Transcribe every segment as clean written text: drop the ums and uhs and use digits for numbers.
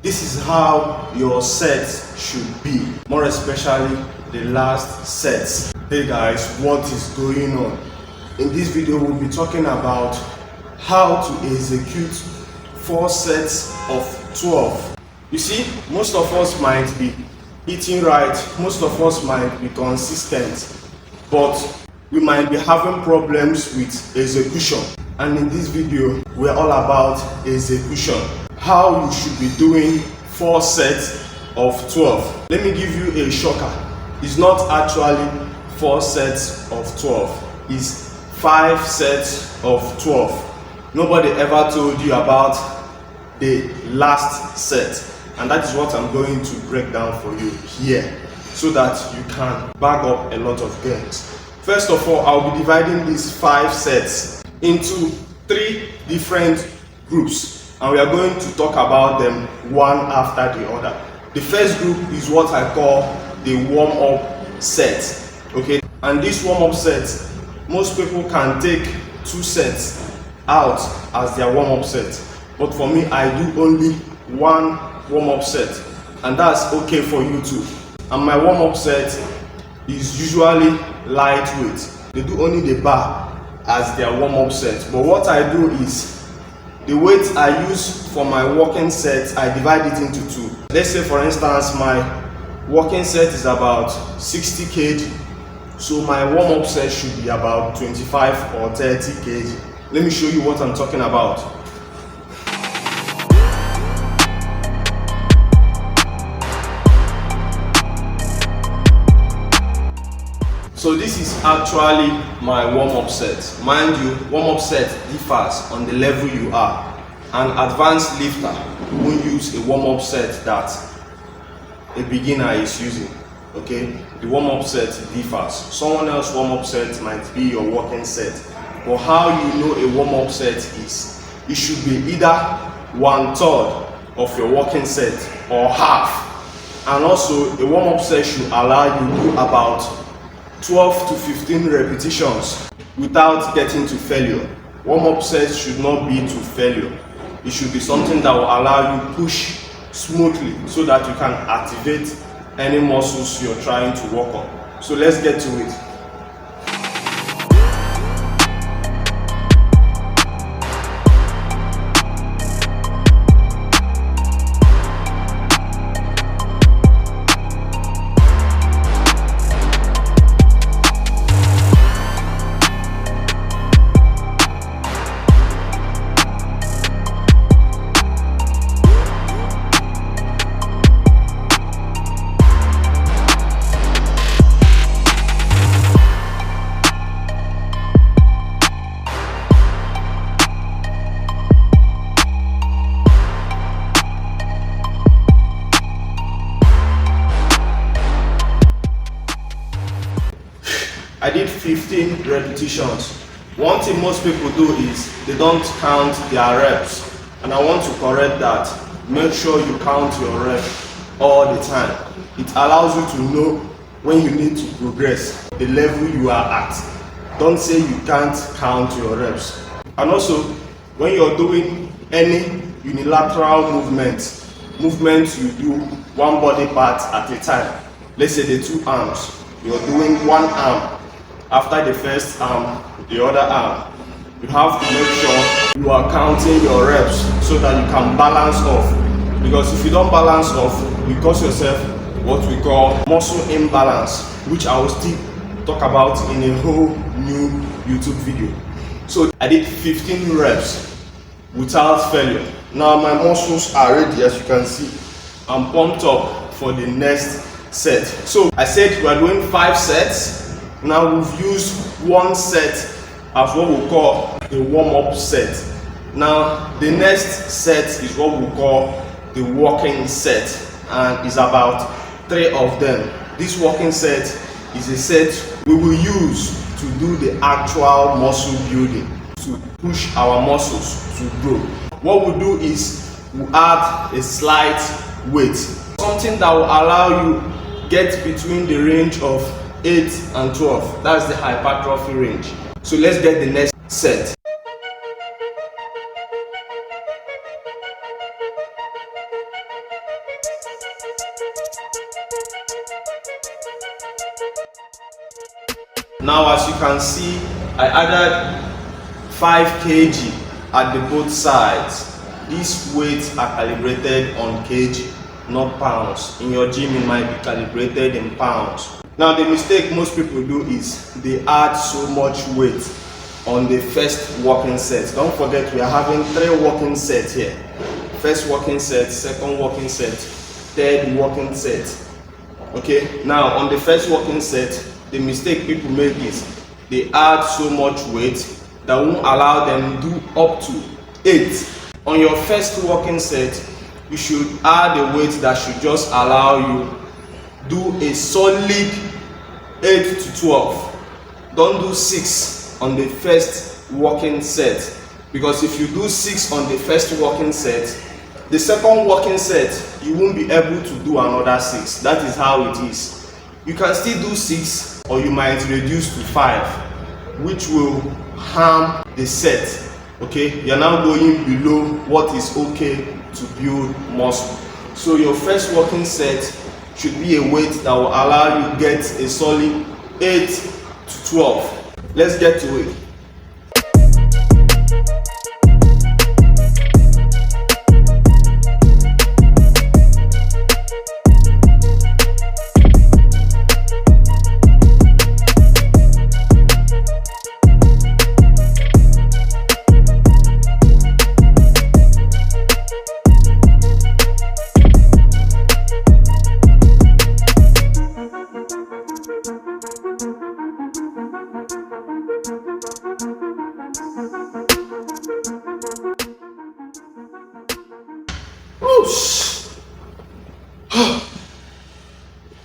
This is how your sets should be, more especially the last sets. Hey guys, what is going on? In this video we'll be talking about how to execute 4 sets of 12. You see, most of us might be eating right, most of us might be consistent, but we might be having problems with execution. And in this video we're all about execution, how you should be doing 4 sets of 12. Let me give you a shocker. It's not actually 4 sets of 12, it's 5 sets of 12. Nobody ever told you about the last set, and that is what I'm going to break down for you here so that you can bag up a lot of gains. First of all, I'll be dividing these 5 sets into 3 different groups, and we are going to talk about them one after the other. The first group is what I call the warm-up set. Okay, and this warm-up set, most people can take 2 sets out as their warm-up set, but for me I do only 1 warm-up set, and that's okay for you too. And my warm-up set is usually lightweight. They do only the bar as their warm-up set, but what I do is the weight I use for my walking set, I divide it into 2. Let's say for instance my walking set is about 60 kg, so my warm-up set should be about 25 or 30 kg. Let me show you what I'm talking about. So this is actually my warm-up set. Mind you, warm-up set differs on the level you are. An advanced lifter won't use a warm-up set that a beginner is using. Okay, the warm-up set differs. Someone else's warm-up set might be your walking set. But how you know a warm-up set is, it should be either 1/3 of your walking set or half. And also a warm-up set should allow you to do about 12 to 15 repetitions without getting to failure. Warm-up sets should not be to failure. It should be something that will allow you push smoothly so that you can activate any muscles you're trying to work on. So let's get to it. I did 15 repetitions. One thing most people do is they don't count their reps, and I want to correct that. Make sure you count your reps all the time. It allows you to know when you need to progress, the level you are at. Don't say you can't count your reps. And also, when you're doing any unilateral movement you do one body part at a time. Let's say the 2 arms, you're doing 1 arm. After the first arm, the other arm. You have to make sure you are counting your reps so that you can balance off. Because if you don't balance off, you cause yourself what we call muscle imbalance, which I will still talk about in a whole new YouTube video. So I did 15 reps without failure. Now my muscles are ready, as you can see. I'm pumped up for the next set. So I said we are doing 5 sets. Now we've used 1 set as what we call the warm-up set. Now the next set is what we call the walking set, and it's about 3 of them. This walking set is a set we will use to do the actual muscle building, to push our muscles to grow. What we do is we add a slight weight, something that will allow you get between the range of 8 and 12. That's the hypertrophy range. So let's get the next set. Now as you can see, I added 5 kg at the both sides. These weights are calibrated on kg, not pounds. In your gym it might be calibrated in pounds. Now the mistake most people do is they add so much weight on the first working set. Don't forget we are having 3 working sets here. First working set, second working set, third working set. Okay, now on the first working set, the mistake people make is they add so much weight that won't allow them to do up to 8. On your first working set, you should add a weight that should just allow you do a solid 8 to 12. Don't do 6 on the first working set, because if you do 6 on the first working set, the second working set you won't be able to do another 6. That is how it is. You can still do 6, or you might reduce to 5, which will harm the set. Okay, you're now going below what is okay to build muscle. So your first working set should be a weight that will allow you to get a solid 8 to 12. Let's get to it.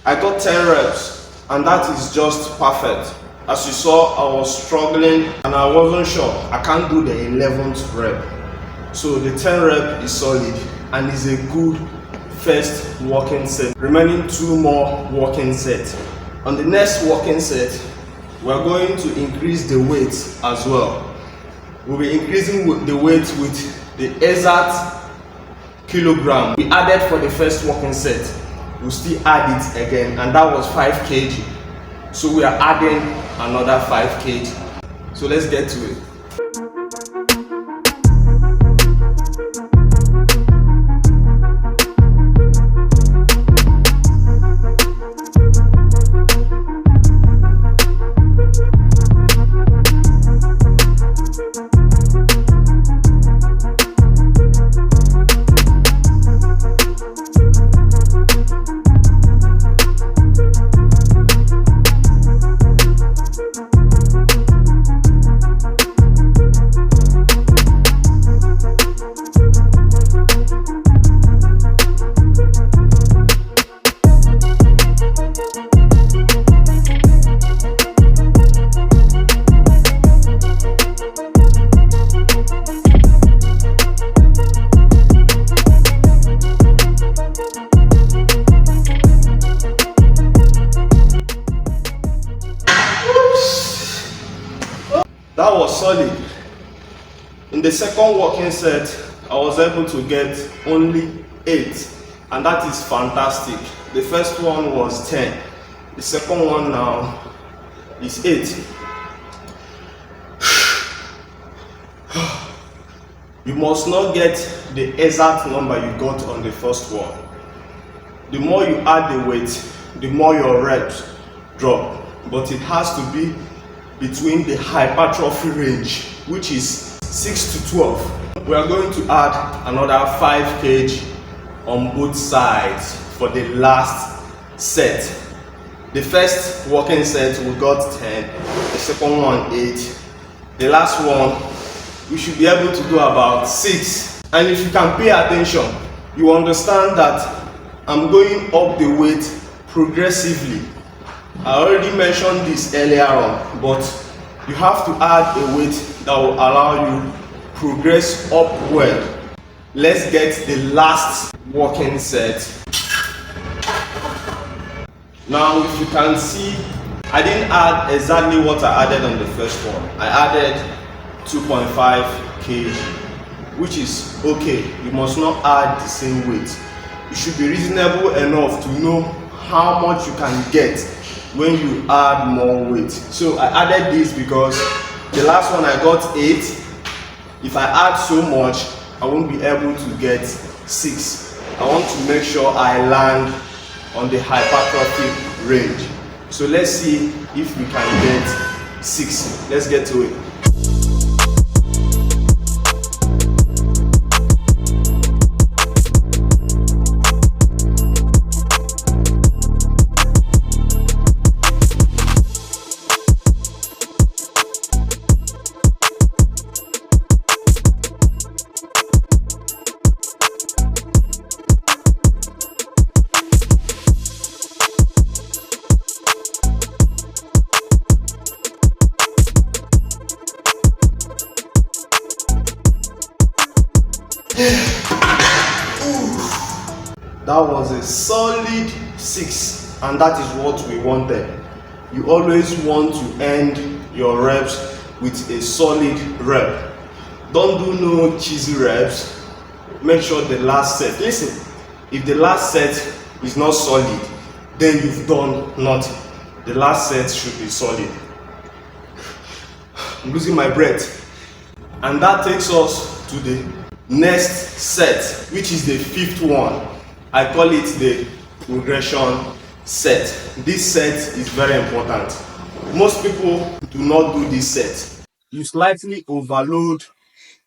I got 10 reps and that is just perfect. As you saw, I was struggling and I wasn't sure. I can't do the 11th rep. So the 10 rep is solid and is a good first working set. Remaining 2 more working sets. On the next working set, we're going to increase the weight as well. We'll be increasing the weight with the exact kilogram we added for the first working set. We'll still add it again, and that was 5 kg. So we are adding another 5 kg. So let's get to it. That was solid. In the second working set, I was able to get only 8, and that is fantastic. The first one was 10. The second one now is 8. You must not get the exact number you got on the first one. The more you add the weight, the more your reps drop. But it has to be between the hypertrophy range, which is 6 to 12. We are going to add another 5 kg on both sides for the last set. The first working set we got 10, the second one 8. The last one we should be able to do about 6. And if you can pay attention, you understand that I'm going up the weight progressively. I already mentioned this earlier on, but you have to add a weight that will allow you progress upward. Let's get the last working set. Now if you can see, I didn't add exactly what I added on the first one. I added 2.5 kg, which is okay. You must not add the same weight. You should be reasonable enough to know how much you can get when you add more weight. So I added this because the last one I got 8. If I add so much, I won't be able to get 6. I want to make sure I land on the hypertrophy range. So let's see if we can get 6. Let's get to it. That was a solid 6, and that is what we wanted. You always want to end your reps with a solid rep. Don't do no cheesy reps. Make sure the last set, listen, if the last set is not solid, then you've done nothing. The last set should be solid. I'm losing my breath. And that takes us to the next set, which is the 5th one. I call it the progression set. This set is very important. Most people do not do this set. You slightly overload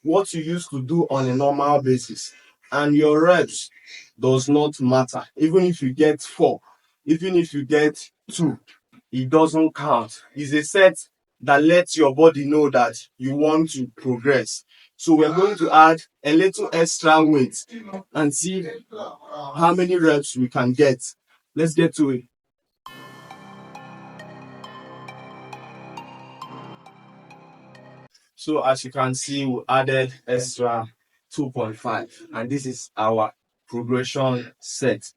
what you used to do on a normal basis, and your reps does not matter. Even if you get 4, even if you get 2, it doesn't count. It's a set that lets your body know that you want to progress. So we're going to add a little extra weight and see how many reps we can get. Let's get to it. So as you can see, we added extra 2.5, and this is our progression set.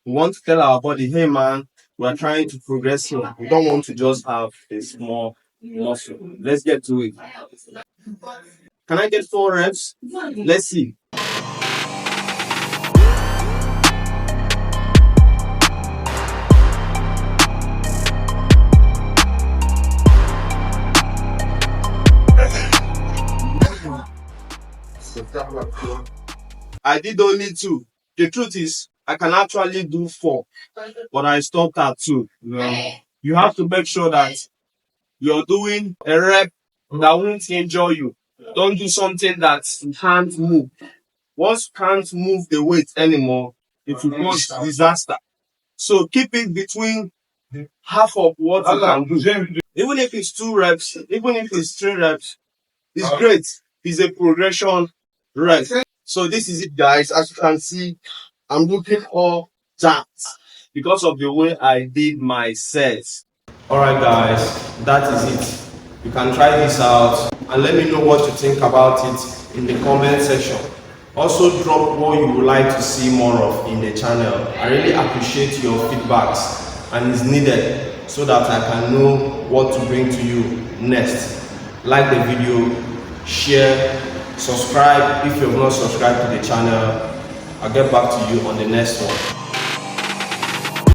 We want to tell our body, hey man, we are trying to progress here. We don't want to just have a small muscle. Let's get to it. Can I get 4 reps? Let's see. I did only 2. The truth is, I can actually do 4, but I stopped at 2. You have to make sure that you're doing a rep that won't injure you. Don't do something that you can't move. Once you can't move the weight anymore, it will cause disaster. So keep it between half of what you can do. Even if it's 2 reps, even if it's 3 reps, it's great. It's a progression rep. So this is it, guys. As you can see, I'm looking all jacked because of the way I did my sets. Alright guys, that is it. You can try this out and let me know what you think about it in the comment section. Also drop what you would like to see more of in the channel. I really appreciate your feedbacks, and it's needed so that I can know what to bring to you next. Like the video, share, subscribe if you have not subscribed to the channel. I'll get back to you on the next one.